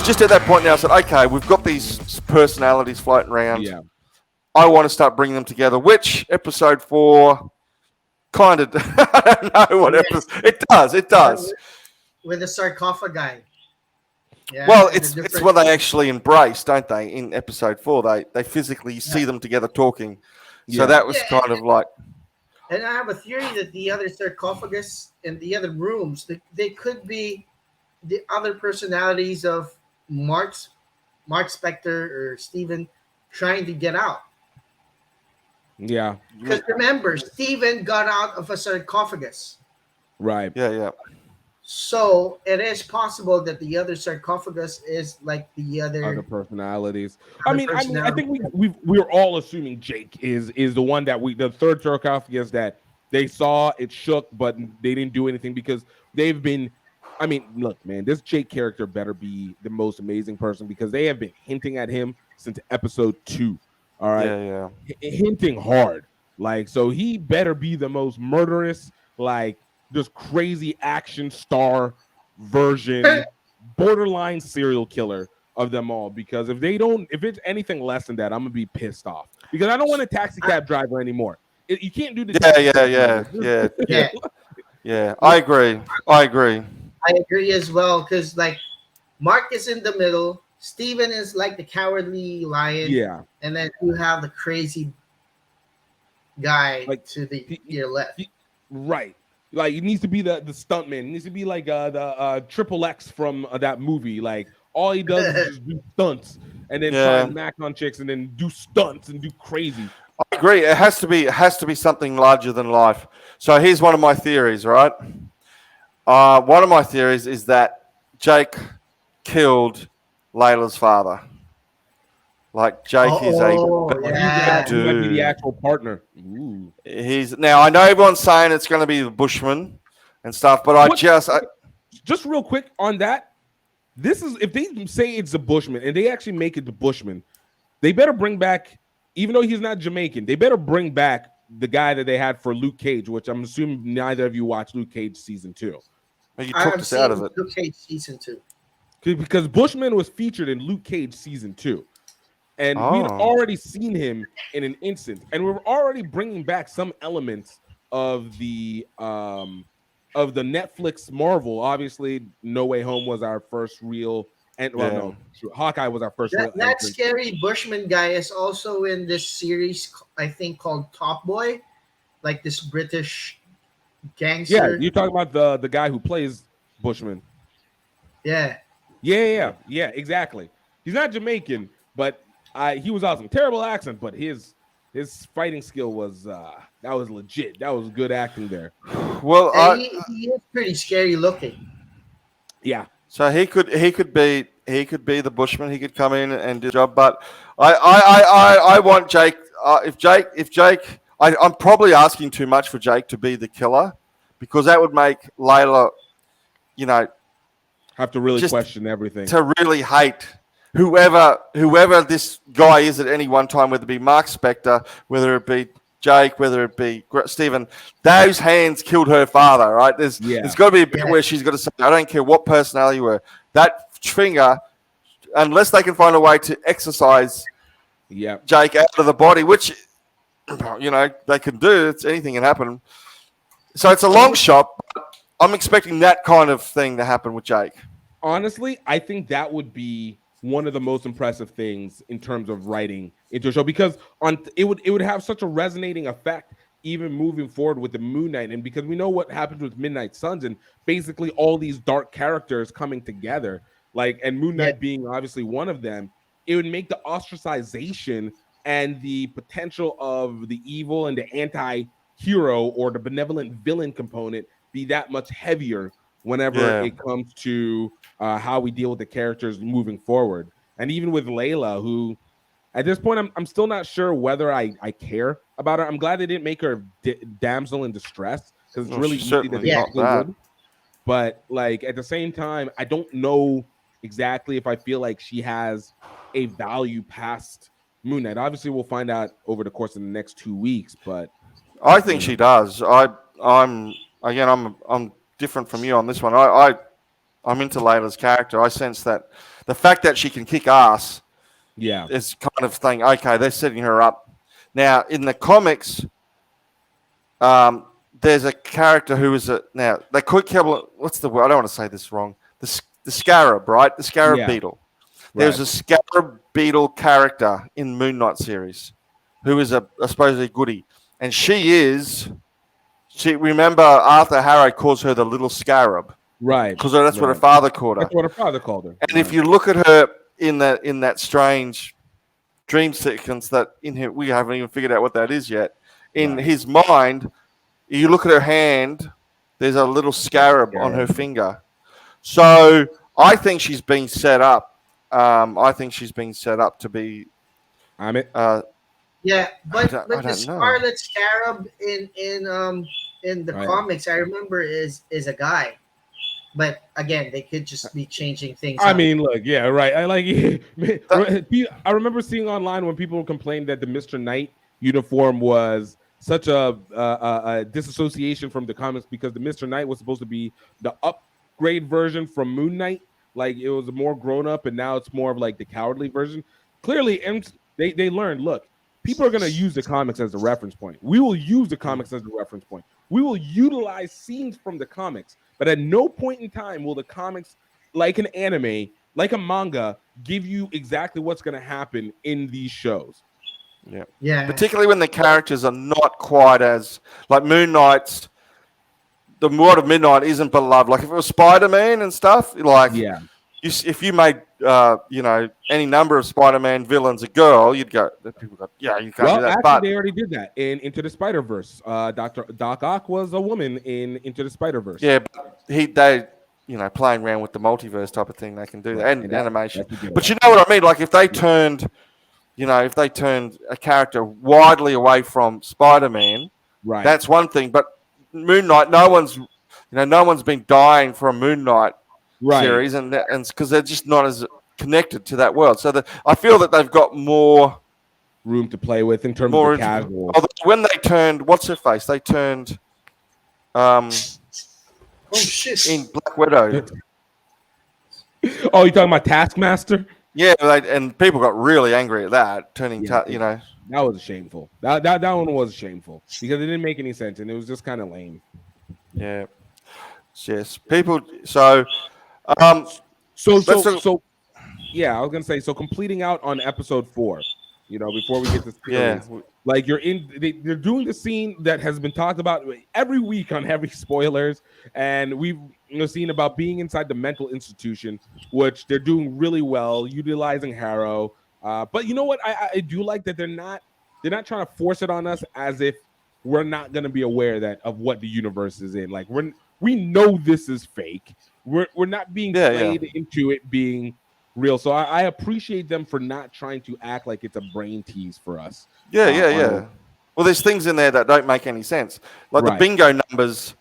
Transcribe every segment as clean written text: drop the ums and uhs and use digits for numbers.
just at that point now, I said, okay, we've got these personalities floating around. Yeah. I want to start bringing them together. Which episode 4 kind of, I don't know what episode. It does. With the sarcophagi. Yeah, Well, and it's what they actually embrace, don't they? In episode 4, they physically see them together talking. So that was kind of like. And I have a theory that the other sarcophagus and the other rooms, they could be the other personalities of Mark Spector or Steven trying to get out. Yeah. Because remember, Steven got out of a sarcophagus. Right. Yeah. So it is possible that the other sarcophagus is like the other personalities. I think we're all assuming Jake is the one that the third sarcophagus that they saw. It shook, but they didn't do anything because they've been. I mean, look, man, this Jake character better be the most amazing person because they have been hinting at him since episode 2. All right, yeah. Hinting hard, like, so he better be the most murderous, like, just crazy action star version, borderline serial killer of them all. Because if it's anything less than that, I'm gonna be pissed off because I don't want a taxi cab driver anymore. You can't do the yeah. I agree. I agree as well because like Mark is in the middle, Steven is like the cowardly lion, and then you have the crazy guy like to your left, right? Like it needs to be the stuntman. It needs to be like the Triple X from that movie. Like all he does is just do stunts and then try and mac on chicks and then do stunts and do crazy. I agree. It has to be something larger than life. So here's one of my theories, right? One of my theories is that Jake killed Layla's father. Like Jake is a dude. He might be the actual partner. Ooh. Now I know everyone's saying it's going to be the Bushman and stuff, but just real quick on that. This is if they say it's the Bushman and they actually make it the Bushman, they better bring back, even though he's not Jamaican, they better bring back the guy that they had for Luke Cage, which I'm assuming neither of you watched Luke Cage season 2. You took us out of it. Luke Cage season 2. Because Bushman was featured in Luke Cage season 2. And we'd already seen him in an instant. And we're already bringing back some elements of the Netflix Marvel. Obviously, No Way Home was our first real. Hawkeye was our first. That scary Bushman guy is also in this series, I think, called Top Boy, like this British gangster. Yeah, you're talking about the guy who plays Bushman. Yeah, exactly. He's not Jamaican, but he was awesome. Terrible accent, but his fighting skill was that was legit. That was good acting there. Well, he is pretty scary looking. Yeah. So he could be the Bushman. He could come in and do the job. But I want Jake. If Jake, I'm probably asking too much for Jake to be the killer, because that would make Layla, have to really question everything. To really hate whoever this guy is at any one time, whether it be Mark Spector, whether it be Jake, whether it be Stephen, those hands killed her father, right? There's got to be a bit where she's got to say, I don't care what personality you were. That finger, unless they can find a way to exercise Jake out of the body, which, they can do. Anything can happen. So it's a long shot. But I'm expecting that kind of thing to happen with Jake. Honestly, I think that would be one of the most impressive things in terms of writing into a show, because it would have such a resonating effect even moving forward with the Moon Knight, and because we know what happens with Midnight Suns and basically all these dark characters coming together, and Moon Knight being obviously one of them, it would make the ostracization and the potential of the evil and the anti-hero or the benevolent villain component be that much heavier whenever it comes to how we deal with the characters moving forward. And even with Layla, who at this point, I'm still not sure whether I care about her. I'm glad they didn't make her damsel in distress, because it's really easy that they would. But at the same time, I don't know exactly if I feel like she has a value past Moon Knight. Obviously, we'll find out over the course of the next 2 weeks. But I think she does. I'm different from you on this one. I'm into Layla's character. I sense that the fact that she can kick ass, is kind of thing. Okay, they're setting her up. Now in the comics, there's a character who is now they could kill. What's the word? I don't want to say this wrong. The scarab, right? The scarab beetle. There's a scarab beetle character in Moon Knight series, who is I suppose a goodie, and remember Arthur Harrow calls her the little scarab, right? Because that's what her father called her. That's what her father called her. And if you look at her in that strange dream sequence we haven't even figured out what that is yet. In his mind, you look at her hand. There's a little scarab on her finger. So I think she's being set up. I think she's being set up to be. Yeah, but the Scarlet Scarab in the comics, I remember is a guy. But again, they could just be changing things. I mean, look, yeah, right. I remember seeing online when people complained that the Mr. Knight uniform was such a disassociation from the comics because the Mr. Knight was supposed to be the upgrade version from Moon Knight. Like it was more grown up, and now it's more of like the cowardly version. Clearly, they learned. Look, people are going to use the comics as a reference point. We will use the comics as a reference point. We will utilize scenes from the comics, but at no point in time will the comics, like an anime, like a manga, give you exactly what's going to happen in these shows. Yeah. Particularly when the characters are not quite as like Moon Knight's. The world of Midnight isn't beloved. Like if it was Spider-Man and stuff, if you made any number of Spider-Man villains a girl, you'd go. People go, you can't do that. Actually, but they already did that in Into the Spider-Verse. Doc Ock was a woman in Into the Spider-Verse. Yeah, but they playing around with the multiverse type of thing, they can do that and animation. But you know what I mean? Like if they turned a character widely away from Spider-Man, right? That's one thing. But Moon Knight, no one's been dying for a Moon Knight series, and because they're just not as connected to that world. So I feel that they've got more room to play with in terms of the casual. When they turned, what's her face? They turned, shit, in Black Widow. Oh, you talking about Taskmaster? Yeah, and people got really angry at that turning. That was shameful. That one was shameful because it didn't make any sense and it was just kind of lame. Yeah. Yes. People. So. Yeah, I was gonna say. So completing out on episode 4. Before we get to series, like they're doing the scene that has been talked about every week on Heavy Spoilers, and we've seen about being inside the mental institution, which they're doing really well, utilizing Harrow. But you know what? I do like that they're not trying to force it on us as if we're not going to be aware of what the universe is in. Like we know this is fake. We're not being played into it being real. So I appreciate them for not trying to act like it's a brain tease for us. Yeah. Well, there's things in there that don't make any sense. Like the bingo numbers.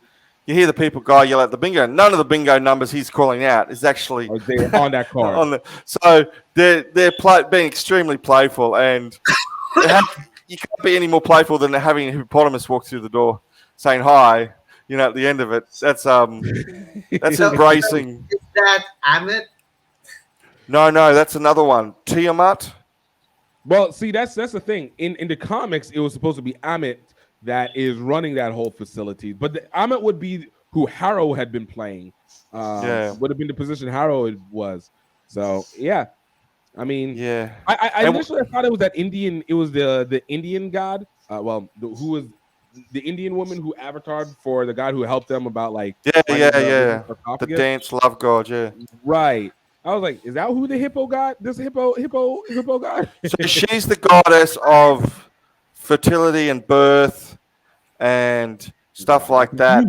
You hear the people yell at the bingo. None of the bingo numbers he's calling out is actually on that card. So they're being extremely playful, and you can't be any more playful than having a hippopotamus walk through the door saying hi. At the end of it, that's embracing. Is that Amit? No, that's another one. Tiamat. Well, see, that's the thing. In the comics, it was supposed to be Amit that is running that whole facility, but Amit would be who Harrow had been playing. Would have been the position Harrow was. So yeah, I mean, I initially thought it was that Indian. It was the Indian god. Who was the Indian woman who avatared for the god who helped them about like the dance love god. Yeah, right. I was like, is that who the hippo god? This hippo god? So she's the goddess of fertility and birth and stuff like that.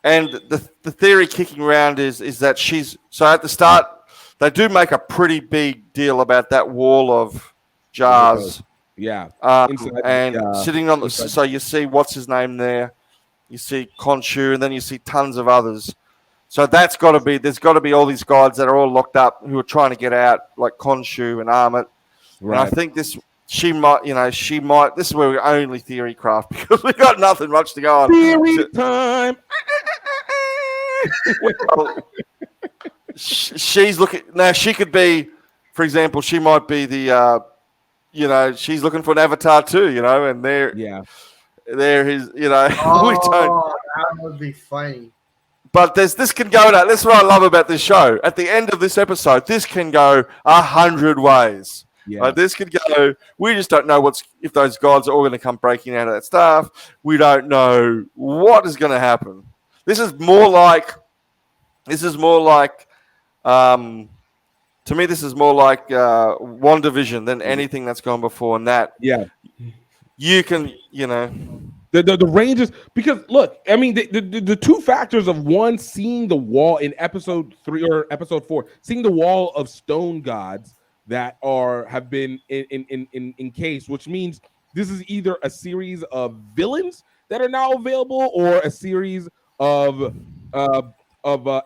And the theory kicking around is that she's so at the start they do make a pretty big deal about that wall of jars. Yeah. Sitting on so you see what's his name there, you see Khonshu, and then you see tons of others. So there's got to be all these gods that are all locked up who are trying to get out, like Khonshu and Amit. Right. And I think she might, this is where we only theory craft because we got nothing much to go on. Theory time. she's looking now. She could be, for example, she might be the, she's looking for an avatar too. And they're his. We don't. That would be funny. But this can go. This is what I love about this show. At the end of this episode, this can go 100 ways. Yeah. This could go. We just don't know if those gods are all going to come breaking out of that stuff. We don't know what is going to happen. This is more like. To me, this is more like WandaVision than anything that's gone before. And that, you can, The ranges, because look, I mean, the two factors of one, seeing the wall in episode 3 or episode 4, seeing the wall of stone gods that have been encased, which means this is either a series of villains that are now available or a series of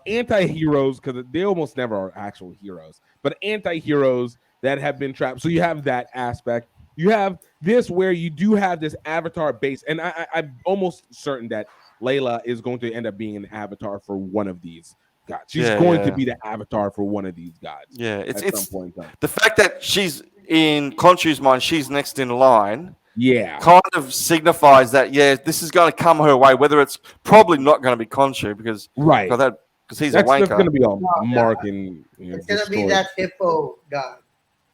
anti-heroes, because they almost never are actual heroes, but anti-heroes that have been trapped. So you have that aspect. You have this where you do have this avatar base, and I'm almost certain that Layla is going to end up being an avatar for one of these gods. She's going to be the avatar for one of these gods. Yeah, it's some point the fact that she's in Khonshu's mind, she's next in line. Yeah, kind of signifies that this is going to come her way. Whether it's probably not going to be Khonshu because he's a wanker. That's going to be all Mark and it's going to be that hippo god.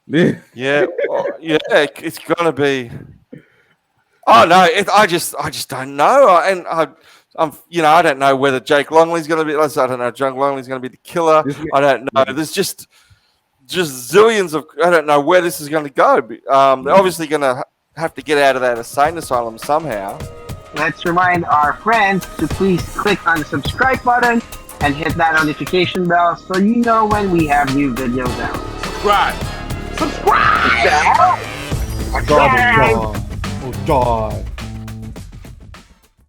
Yeah, it's gonna be. Oh no, I just don't know, and I don't know whether Jake Longley's gonna be. I don't know, Jake Longley's gonna be the killer. I don't know. There's just zillions of. I don't know where this is going to go. They're obviously gonna have to get out of that insane asylum somehow. Let's remind our friends to please click on the subscribe button and hit that notification bell so you know when we have new videos out. Subscribe. Subscribe! Oh, God.